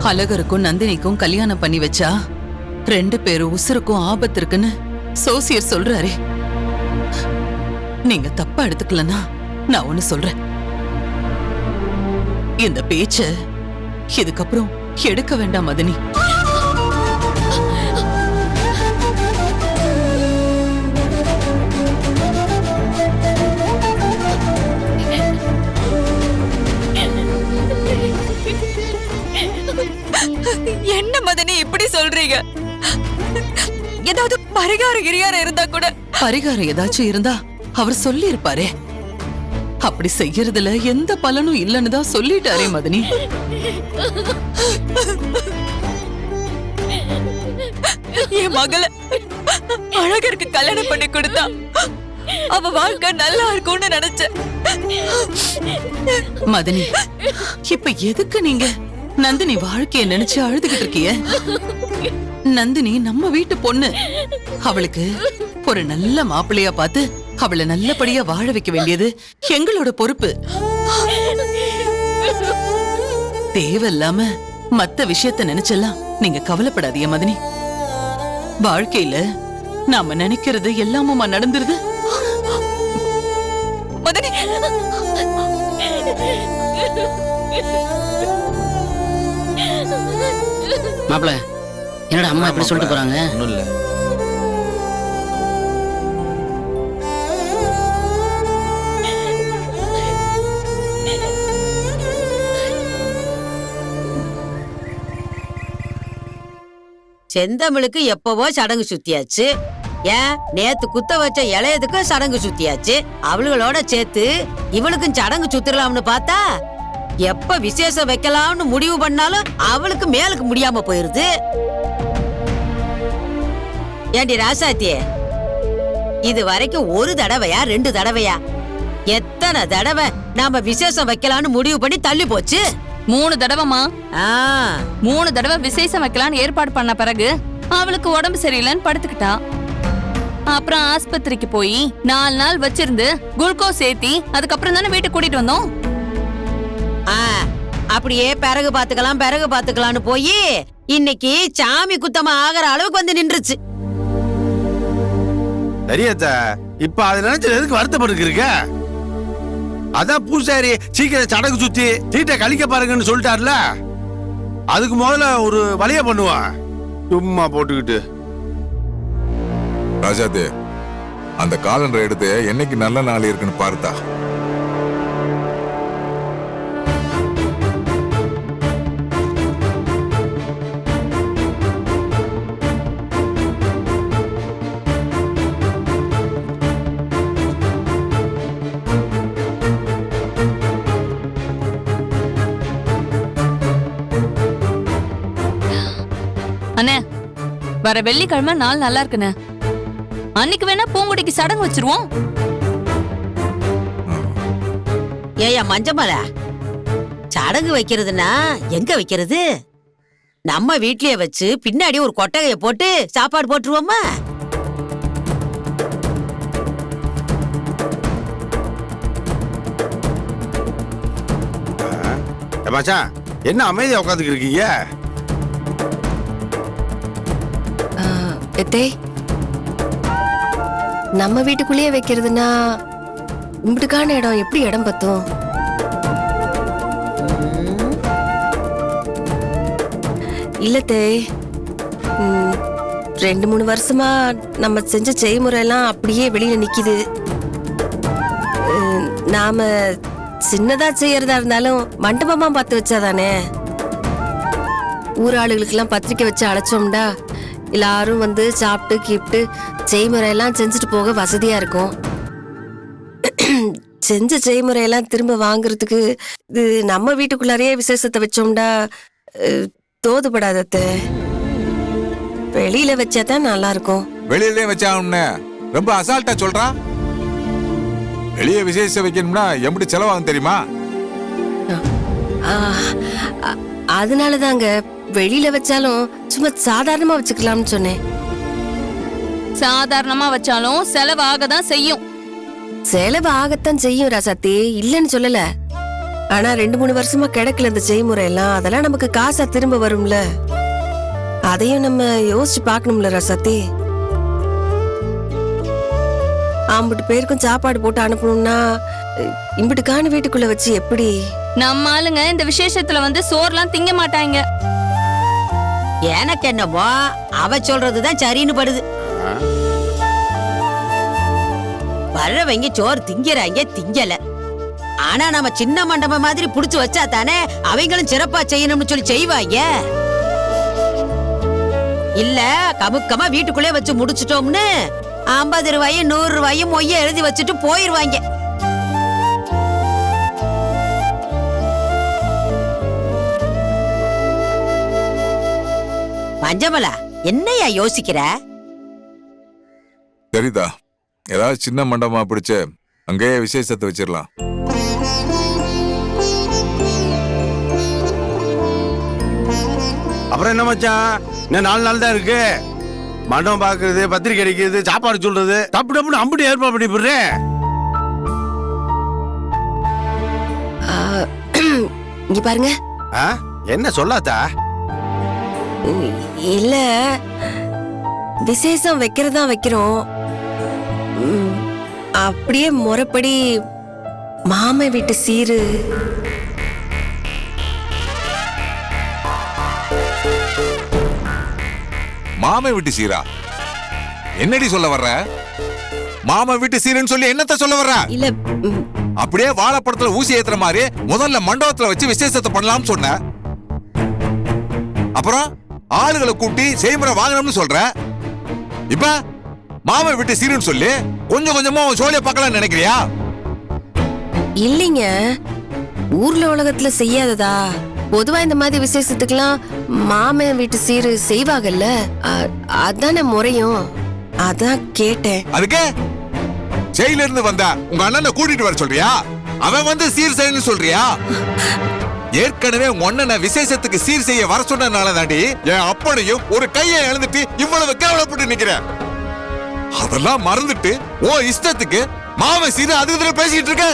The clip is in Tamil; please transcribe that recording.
அழகருக்கும் நந்தினிக்கும் கல்யாணம் பண்ணி வச்சா 2 பேரும் உசுருக்கும் ஆபத்து இருக்குன்னு சோசியர் சொல்றாரே. நீங்க தப்பா எடுத்துக்கலன்னா நான் ஒண்ணு சொல்றேன். இந்த பேச்ச இதுக்கப்புறம் எடுக்க வேண்டாம் மதனி. என்ன மதனி இப்படி சொல்றீங்க? ஏதாவது பரிகாரம் இருந்தா கூட. பரிகாரம் ஏதாச்சும் இருந்தா அவர் சொல்லி இருப்பாரே. அப்படி செய்யறதுல எந்த பலனும் இல்லன்னு தான் சொல்லிட்டாரே மதனி. என் மகளை அழகருக்கு கல்யாணம் பண்ணி கொடுத்தா அவ வாழ்க்கை நல்லா இருக்கும்னு நினைச்சேன். மதனி, இப்ப எதுக்கு நீங்க நந்தினி வாழ்க்கைய நினைச்சு அழுதுகிட்டு இருக்கிய? நந்தினி நம்ம வீட்டு பொண்ணு. அவளுக்கு ஒரு நல்ல மாப்பிள்ளையா பார்த்து அவளை நல்லபடியா வாழ வைக்க வேண்டியது எங்களோட பொறுப்பு. தேவையில்லாம மத்த விஷயத்த நினைச்செல்லாம் நீங்க கவலைப்படாதீங்க மதனி. வாழ்க்கையில நாம நினைக்கிறது எல்லாமுமா நடந்துருது. மதனி, மாப்பிள, என்னடா அம்மா இப்படி சொல்லிட்டு போறாங்க? ஒண்ணும் இல்ல. செந்தமிழுக்கு எப்பவோ சடங்கு சுத்தியாச்சு. ஏன் நேத்து குத்த வச்ச இளையதுக்கு சடங்கு சுத்தியாச்சு. அவளுகளோட சேர்த்து இவளுக்கும் சடங்கு சுத்திரலாம்னு பார்த்தா எப்ப விசேஷம் வைக்கலாம்னு முடிவு பண்ணாலும் அவளுக்கு மேலுக்கு முடியாம போயிருது. ஏண்டி ராசாத்தியே, இது வரைக்கும் ஒரு தடவையா 2 தடவையா எத்தனை தடவை நாம விசேஷம் வைக்கலாம்னு முடிவு பண்ணி தள்ளி போச்சு? 3 தடவைமா. 3 தடவை விசேஷம் வைக்கலான்னு ஏற்பாடு பண்ண பிறகு அவளுக்கு உடம்பு சரியில்லைன்னு படுத்துக்கிட்டா. அப்புறம் ஆஸ்பத்திரிக்கு போய் 4 நாள் வச்சிருந்து குளுக்கோஸ் ஏத்தி அதுக்கப்புறம் தானே வீட்டுக்கு கூட்டிட்டு வந்தோம். அப்படியே பிறகு பாத்துக்கலாம்னு போய் இன்னைக்கு சாமி குத்தமா ஆகிற அளவுக்கு வந்து நின்றுச்சு. சரியத்த, இப்ப அதை நினைச்சு எதுக்கு வருத்தப்பட்டு? அதான் பூசாரி சீக்கிரம் சடங்கு சுத்தி தீட்டை கழிக்க பாருங்கன்னு சொல்லிட்டாருல. அதுக்கு முதல்ல ஒரு வழிய பண்ணுவான், சும்மா போட்டுக்கிட்டு. ராஜாதே, அந்த காலண்டர் எடுத்து என்னைக்கு நல்ல நாள் இருக்குன்னு பார்த்தா. அண்ணே, வர வெள்ளிக்கிழமை நாள் நல்லா இருக்குண்ணே. அன்னைக்கு வேணா பூங்குடிக்கு சடங்கு வச்சிருவோம். ஏயா மஞ்சமலை, சடங்கு வைக்கிறதுனா எங்க வைக்கிறது? நம்ம வீட்லயே வச்சு பின்னாடி ஒரு கொட்டகைய போட்டு சாப்பாடு போட்டுருவோமா? மச்சான், என்ன அமைதியா உட்காந்துக்கு இருக்கீங்க? நம்ம வீட்டுக்குள்ளேயே வைக்கிறதுனா இப்படிக்கான இடம் எப்படி இடம் பத்தும்? இல்லத்தே, 2-3 வருஷமா நம்ம செஞ்ச செய்முறையெல்லாம் அப்படியே வெளியில நிக்குது. நாம சின்னதா செய்யறதா இருந்தாலும் மண்டபமா பார்த்து வச்சாதானே. ஊராளுகளுக்கெல்லாம் பத்திரிக்கை வச்சு அழைச்சோம்டா எல்லாரும் வந்து சாப்பிட்டு கீப்பிட்டு செய்முறையெல்லாம் செஞ்சுட்டு போக வசதியா இருக்கும். செஞ்ச செய்முறையெல்லாம் திரும்ப வாங்குறதுக்கு இது நம்ம வீட்டுக்குள்ளாரையே விசேஷத்தை வச்சோம்டா தோதுபடாதத்த. வெளியில வச்சாதான் நல்லா இருக்கும். வெளியிலே வச்சா ரொம்ப அசால்ட்டா சொல்றான். வெளியே விசேஷம் வைக்கணும்னா எப்படி செலவாகும் தெரியுமா? அதனாலதாங்க வெளியில வச்சாலும் சும்மா சாதாரணமா வச்சுக்கலாம்னு சொன்னேன். சாதாரணமா வச்சாலும் செலவு ஆகதான் செய்யும். செலவு ஆகத்தான் செய்யும் ராசாத்தி, இல்லன்னு சொல்லல. ஆனா 2-3 வருஷமா கிடைக்கல இந்த செய்முறை எல்லாம். அதெல்லாம் நமக்கு காசா திரும்ப வரும்ல. அதையும் நம்ம யோசிச்சு பார்க்கணும்ல ரசத்தி. ஆம்பிட்டு பேருக்கும் சாப்பாடு போட்டு அனுப்பணும்னா இம்பிட்டுக்கான வீட்டுக்குள்ள வச்சு எப்படி? நம்ம ஆளுங்க இந்த விசேஷத்துல வந்து சோறுலாம் திங்க மாட்டாங்க. எனக்கு என்னமோ அவ சொல்றதுதான் சரின்னு படுது. வர்றவங்க சோறு திங்கிறாங்க, திங்கல. ஆனா நம்ம சின்ன மண்டபம் மாதிரி புடிச்சு வச்சா தானே அவங்களும் சிறப்பா செய்யணும்னு சொல்லி செய்வாங்க. இல்ல கமுக்கமா வீட்டுக்குள்ளே வச்சு முடிச்சிட்டோம்னு 50 ரூபாயும் 100 ரூபாயும் மொய்ய எழுதி வச்சுட்டு போயிருவாங்க. பஞ்சமலா, என்னையா யோசிக்கிற? சரிதா, ஏதாவது சின்ன மண்டபமா பிடிச்சு அங்கேயே விசேஷத்தை வச்சிடலாம். அப்புறம் என்ன மச்சான், இன்னும் 4 நாள் தான் இருக்கு. மண்டபம் பாக்குறது, பத்திரிக்கை அடிக்கிறது, சாப்பாடு சொல்றது, தப்பு டப்புன்னு அம்புட்டு ஏற்பாடு பண்ணி போடுறேன். இங்க பாருங்க. என்ன சொல்லாதா? இல்ல, விசேஷம் வைக்கிறதா வைக்கிறோம். அப்படியே முறைப்படி மாமன் வீட்டு சீரு. மாம வீட்டு சீரா? என்னடி சொல்ல வர்ற? மாம வீட்டு சீருன்னு சொல்லி என்னத்த சொல்ல வர்ற? இல்ல, அப்படியே வாழைப்படத்துல ஊசி ஏத்துற மாதிரி முதல்ல மண்டபத்துல வச்சு விசேஷத்தை பண்ணலாம்னு சொன்ன. அப்புறம் ஆளுகளை கூட்டி செய்முறை வாங்கணும்னு சொல்ற. இப்ப மாம வீட்டு சீருன்னு சொல்லி கொஞ்சம் கொஞ்சமா சோழிய பார்க்கலாம் நினைக்கிறியா? இல்லைங்க, ஊர்ல உலகத்துல செய்யாததா? பொதுவா இந்த மாதிரி விசேஷத்துக்குலாம் மாமன் வீட்டு சீரு செய்வாங்கல்ல, அதான முறையும். அதான் கேட்டேன். அதுக்கு ஜெயில இருந்து வந்தா உங்க அண்ணனை கூட்டிட்டு வர சொல்றியா? அவன் வந்து சீர் செய்யணும்னு சொல்றியா? ஏற்கனவே உங்க அண்ணனை விசேஷத்துக்கு சீர் செய்ய வர சொன்னதுனால தாண்டி என் அப்பனையும் ஒரு கையை இழந்துட்டு இவ்வளவு கேவலப்பட்டு நிக்கிறேன். அதெல்லாம் மறந்துட்டு ஓ இஷ்டத்துக்கு மாமன் சீரு அதுக்கு பேசிட்டு இருக்க.